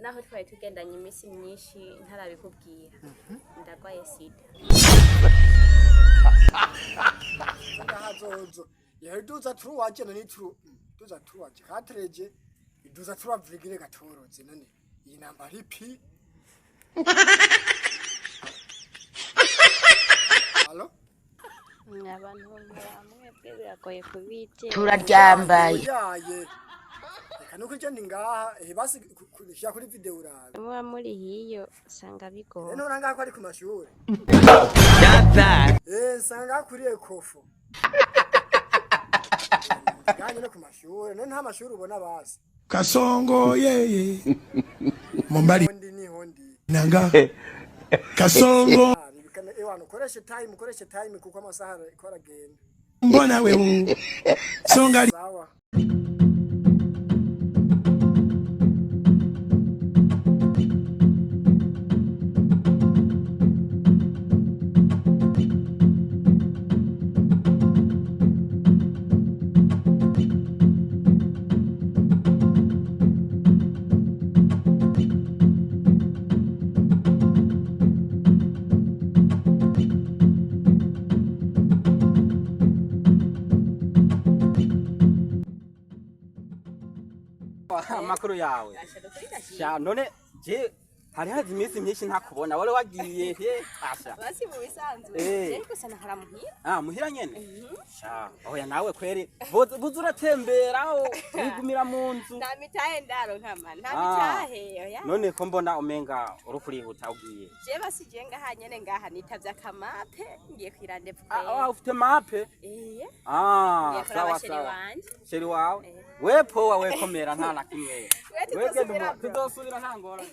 naho twari tugendanye iminsi myinshi ntarabikubwira ndagwaye sida ngahazozo yaduza tru waje nani tru duza tru waje katreje iduza tru avigire gatoroze none iyi namba ripi Halo abantu bamwe biragoye kubite turaryambaye yaye kanuko cyane ngaha basi kushya kuri video urabe muba muri hiyo sanga bigoye none ngaha ko ari ku mashuri sanga kuri ekofo ganye no ku mashuri none nta mashuri ubona basi Kasongo yeye Mombali ni hondi nanga Kasongo ewana ukoreshe time kuko amasaha ikora genda mbona wewe songa sawa amakuru yawe sha none je hari hazi iminsi myinshi ntakubona wale wagiye he asha basi mu bisanzwe ariko sana haramuhira muhira nyene sha oya nawe kweri buzura tembera wigumira mu nzu nta mitahe ndaro nkama nta mitahe oya none ko mbona umenga urukurihuta ugiye je basi je ngaha nyene ngaha nitavye akamape ngiye kwirande ufite mape sawa sawa sheri wawe wepo wawe komera nta na kimwe wegende tudosubira ntangora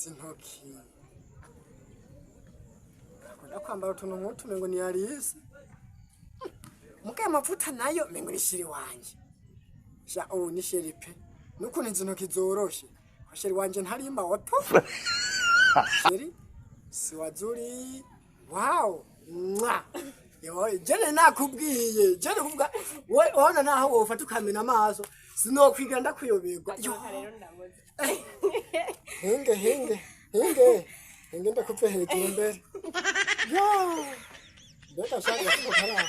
intoki akunda kwambara utuntu nk'utu mengo ni Alice mukaye amavuta nayo mengo ni sheri wanje sha ni sheri pe nukuntu izo ntoki zoroshe sheri wanje ntari maoto sheri si wazuri wow mwa yo jene nakubwiye jene kuvuga wona naho wofata ukamena amaso sinokwiga ndakuyoberwa henge ndakupe hejuru mbere yo beka shaka kukara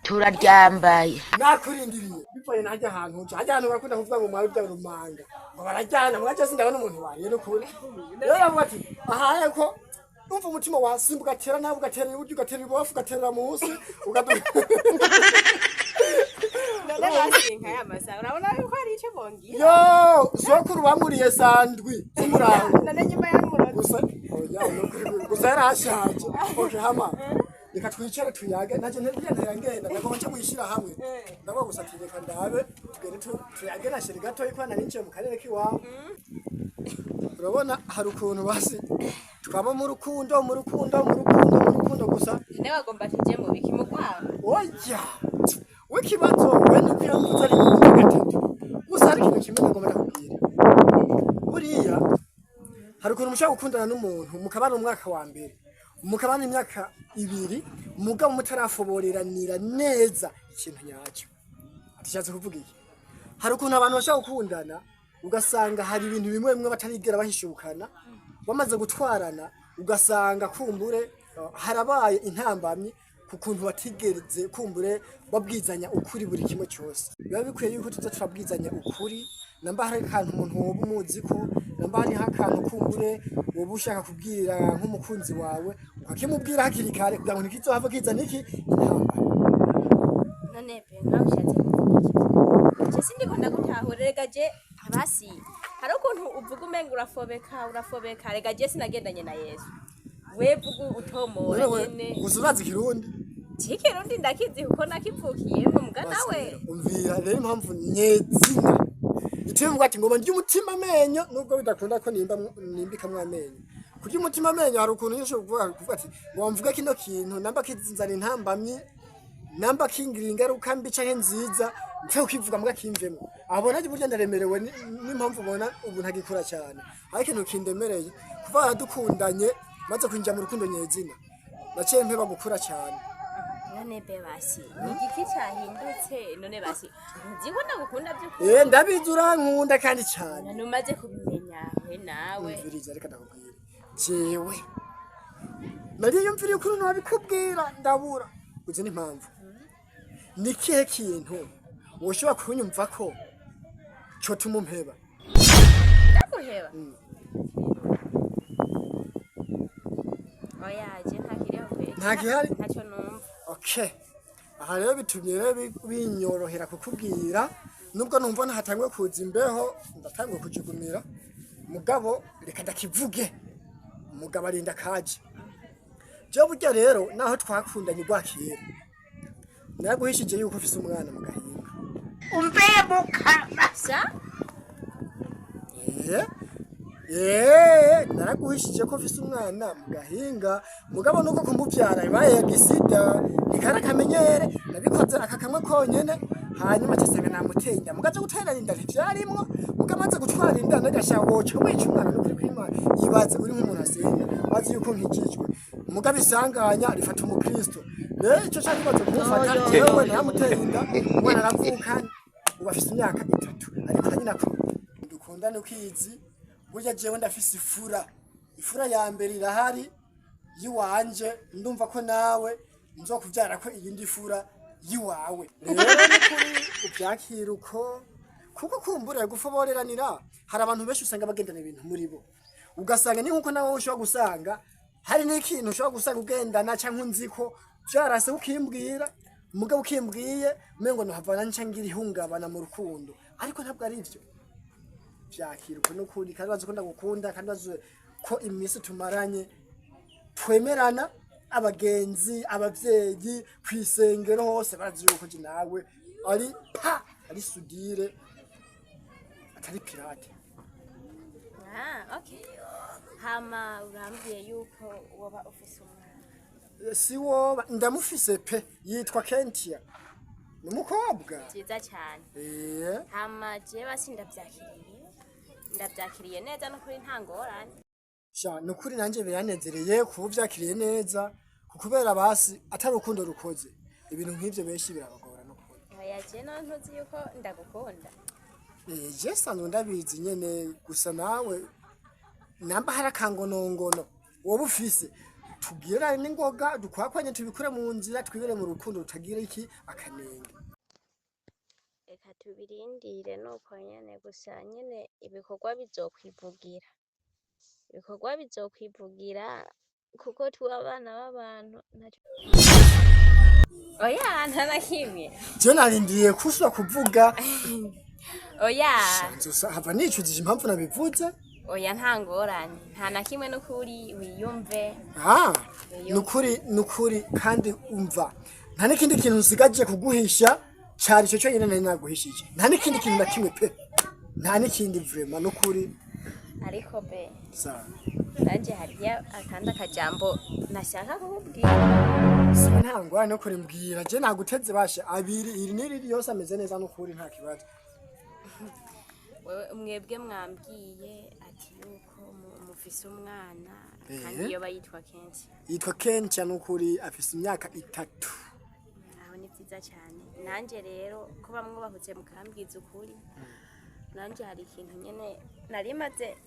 turaryambaye nakurindiriye bipaye najya ahantu bakunda kuvuga ngo mwawe bya rumanga ngo barajyana mwaje sindabona umuntu wariye no kuri rero yavuga ati ahaye ko umva umutima wasimbuka gatera nawe ugatera iburyo ugatera ibubafu ugaterera munsi ugaduka none basinka yamasa urabona ko ari ico bongiye yo sokuru bamuriye sandwi umurango none nyuma y'umurozi gusa oya gusa yarashaje oje hama reka twicare tuyage naje ntibiyantera ngenda ndagonje mwishira hamwe ndabo gusa tireka ndabe tugere tuyage na sheri gato ikwana ninje mu karere kiwawe urabona hari ukuntu basi twaba mu rukundo gusa ne wagomba tije mu biki mu kwawe oya wikibazo wenda kwiyamvuza ari mu gatatu gusa ari kintu kimwe ngomba kubwira buriya hari ukuntu mushaka gukundana n'umuntu mukabana umwaka wa mbere mukabana imyaka 2 mugabo mutarafoboreranira neza ikintu nyacyo atishatse kuvuga iki hari ukuntu abantu bashaka gukundana ugasanga hari ibintu bimwe batarigera bahishukana bamaze gutwarana ugasanga kumbure harabaye intambamye kukuntu batigereze kumbure babwizanya ukuri buri kimwe cyose biba bikwiye yuko tuza turabwizanya ukuri namba hari kantu umuntu woba umuzi ko namba hari hakantu kumbure woba ushaka kubwira nk'umukunzi wawe ukakimubwira hakiri kare kugira ngo ntikizohava kizana iki intambamye none pe nawe ushatse kuvuga sindiko ndagutahurega je abasi hari ukuntu uvuga umenga urafobeka rega je sinagendanye na Yesu wevuga utomora nyene uzubaza ikirundi Kirundi ndakizi kuko nakivukiyemo mugana we umvira rero impamvu nyezina itivuga ati ngoma ry'umutima amenyo nubwo bidakunda ko nimbikamwe amenyo kurya umutima amenyo hari ukuntu yisho kuvuga ati ngo mvuge kino kintu namba kizinzana intambamyi namba kingira ingaruka mbi canke nziza mfe ukivuga mbwa kimvemo abona ati burya ndaremerewe n'impamvu ubona ubu ntagikura cyane ariko ikintu kindemereye kuva dukundanye maze kwinjira mu rukundo nyezina naciye mpeba gukura cyane none be basi igiki cyahindutse none basi nziko ndagukunda by'ukuri ndabizi urankunda kandi cyane numaze kubimenya we nawe mviriza reka ndakubwira jewe nariyumviriye ukuri nabikubwira ndabura uzi n'impamvu ni kihe kintu woshobora kunyumva ko cyo tumumpeba ndakuheba oya je ntakiriho kwe ntakihari ntacyo numva okay aha rero bitumye binyorohera kukubwira nubwo numva ntatangwe kuza imbeho ndatangwe kujugumira mugabo reka ndakivuge umugabo arinda kaje je burya rero naho twakundanye gwakira naguhishije yuko ufise umwana mu gahinga umbebuka sa naraguhishije ko ufise umwana mu gahinga mugabo nuko kumuvyara ibaye yagisida nikara kamenyere nabikoze akakamwe konyene hanyuma cisanga namuteye inda mugaje gutera inda ntivyarimwo mugamaze gutwara inda nagashaho cyo wica umwana n'ukuri kw'Imana yibaze uri nk'umuntu asenga bazi yuko nkijijwe mugabo isanganya rifata umukristo rero ico cyakibazo kumufata yewe namuteye inda umwana aravuka ubu afise imyaka 3 ariko nyina ko dukundane ukizi burya jewe ndafise ifura ya mbere irahari yiwanje ndumva ko nawe nzokuvyara ko iyindi fura yiwawe rero kuri ubyakira uko kuko kumbura gufoboreranira hari abantu benshi usanga bagendana ibintu muri bo ugasanga ni nkuko nawe ushobora gusanga hari n'ikintu ushobora gusanga ugendana cyangwa unziko byarase ukimbwira umugabo ukimbwiye umengo ntuhavana ncangira ihungabana mu rukundo ariko ntabwo ari ivyo byakira uko n'ukuri kandi bazi ko ndagukunda kandi bazi ko iminsi tumaranye twemerana abagenzi abavyeyi kwisengero hose barazi yuko je nawe ari sudire atari pirate okay hama urambwiye yuko woba ufise umwana si woba ndamufise pe yitwa Kentia numukobwa cyiza cyane hama je basi ndabyakiriye neza no kuri ntangorane sha nukuri nanje biranezereye kuvyakiriye neza kukubera basi atari urukundo rukoze ibintu nk'ivyo benshi birabagora no kubona oya je no ntuzi yuko ndagukunda je sanzwe ndabizi nyene gusa nawe namba harakangonongono woba ufise tugirane n'ingoga dukwakwanye tubikure mu nzira twibere mu rukundo rutagira iki akanenge reka tubirindire nuko nyene gusa nyene ibikorwa bizokwivugira kuko tuba abana b'abantu oya ntanakimwe je narindiye kusura kuvuga oya hava nicujije impamvu nabivuze oya ntangorane nta na kimwe n'ukuri wiyumve nukuri kandi umva nta n'ikindi kintu usigaje kuguhisha cyari cyo cyonyine nari naguhishije nta n'ikindi kintu na kimwe pe nta n'ikindi vraiment nukuri ariko be sawa nanje hariya akanda kajambo nashaka kukubwira ntangwa no kuri mbwira je naguteze bashe abiri iri niri yose ameze neza nukuri nta kibazo wewe mwebwe mwambwiye ati yuko mufise umwana kandi iyo bayitwa Kentia nukuri afise imyaka 3 aho ni byiza cyane nanje rero ko bamwe bahutse mukambwiza ukuri nanje hari ikintu nyene narimaze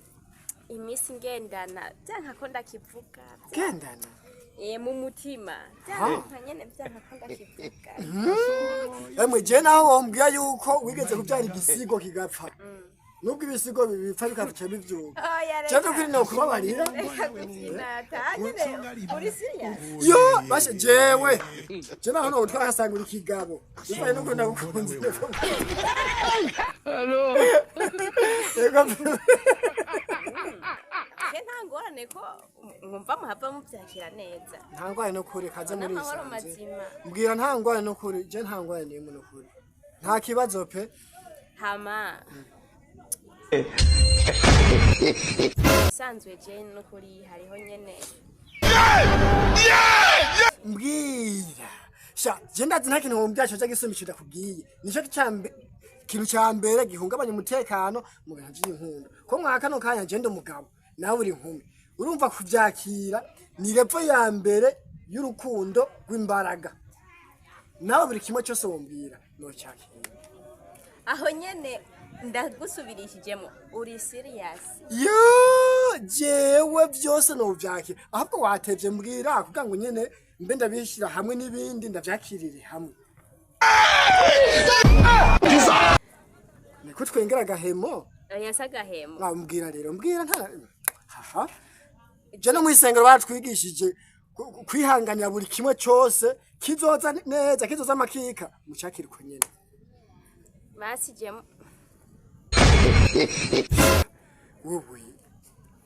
imisi ngendana byanka ko ndakivuga gendana mu mutima byanka nyene byanka ko ndakivuga emwe je naho wombwiye yuko wigeze kubyara igisigo kigapfa nubwo ibisigo bipfa bikavuca bivyuka cyane kuri no kubabarira yo bashe jewe je naho no twahasangura ikigabo bifaye no kwenda gukunze ntangorane ko mwumva muhava mubyakira neza ntangorane no kuri kaze muri isanze mbwira ntangorane no kuri je ntangorane nimwe no kuri nta kibazo pe hama sanzwe je nukuri hariho nyene mbwira sha je ndazi nta kintu mbyasho cyo gisumikira kubwiye nico kintu cyambere gihungabanya umutekano mu bintu by'inkunda ko mwaka no kanya je ndo mugabo nawe uri nkumi urumva kuvyakira ni repfo ya mbere y'urukundo rw'imbaraga nawe buri kimwe cyose wombwira no cyakira aho nyene ndagusubirishijemo uri serious yo jewe byose no vyakira ahubwo watevye mbwira kugira ngo nyene mbe ndabishira hamwe n'ibindi ndavyakirire hamwe niko twengera gahemo yasaga hemo mbwira rero mbwira nta haha je no mwisengero batwigishije kwihanganira buri kimwe cyose kizoza neza kizoza makika mucakira uko nyene basijemo wowe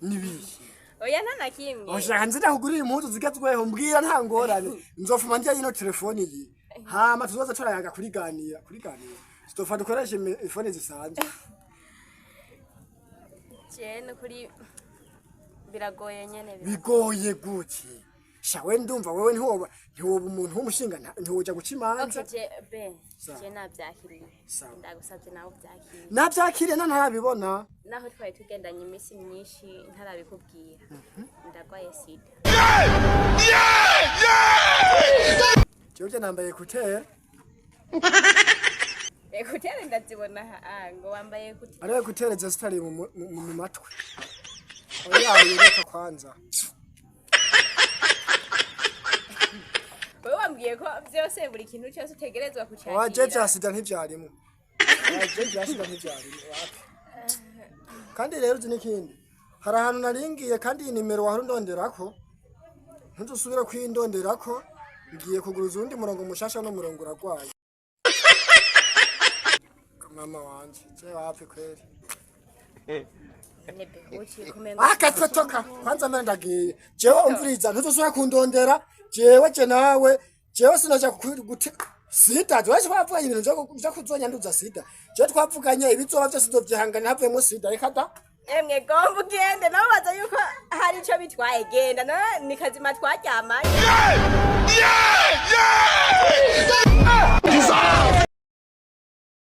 nibishi oya nta kimwe oshaka nzira kugurira impuzu zigezweho mbwira nta ngorane nzofuma njya yino telefone yi hama tuzoza turayanga kuriganira stofa dukoresha ifone zisanzwe cyane kuri biragoye nyene bigoye guki shawe ndumva wewe ntiwoba umuntu w'umushinga ntiwoja guca imanza je navyakiriye ndagusavye nawe vyakiriye navyakiriye ntarabibona naho twari tugendanye imisi myinshi ntarabikubwira ndagwaye sida jewe nambaye kutera ekutere ndazibona ngo wambaye kuti ariwe kutereza zitari mu matwi oya yereka kwanza wewe wambwiye ko byose buri kintu cyose utegerezwa kucyakira waje byasida ntivyarimo wapi kandi rero uzi n'ikindi hari ahantu naringiye kandi iyi nimero wahora undonderako ntuzusubira kwindonderako ngiye kuguruza undi murongo mushasha no murongo uragwaye mama wanje je wapi kweli akatotoka kwanza mbere ndagiye jewe umviriza ntuzusubira kundondera jewe je nawe jewe sinaja guti sida twaje bavuga ibintu byo kuzonyanduza sida je twavuganye ibizoba byose ndovyihangana havemo sida reka da emwe gomba ugende nabaza yuko hari ico bitwaye genda no ni kazima twaryamanye